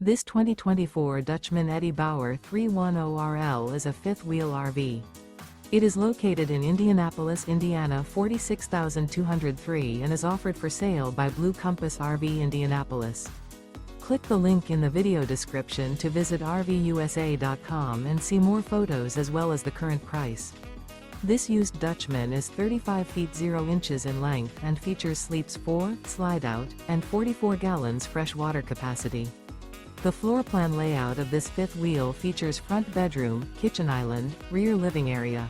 This 2024 Dutchmen Eddie Bauer 310RL is a fifth-wheel RV. It is located in Indianapolis, Indiana 46203 and is offered for sale by Blue Compass RV Indianapolis. Click the link in the video description to visit RVUSA.com and see more photos as well as the current price. This used Dutchman is 35 feet 0 inches in length and features sleeps 4, slide-out, and 44 gallons fresh water capacity. The floor plan layout of this fifth wheel features front bedroom, kitchen island, rear living area.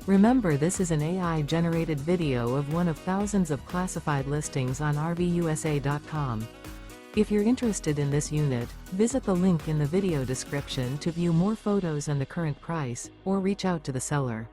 Remember, this is an AI-generated video of one of thousands of classified listings on RVUSA.com. If you're interested in this unit, visit the link in the video description to view more photos and the current price, or reach out to the seller.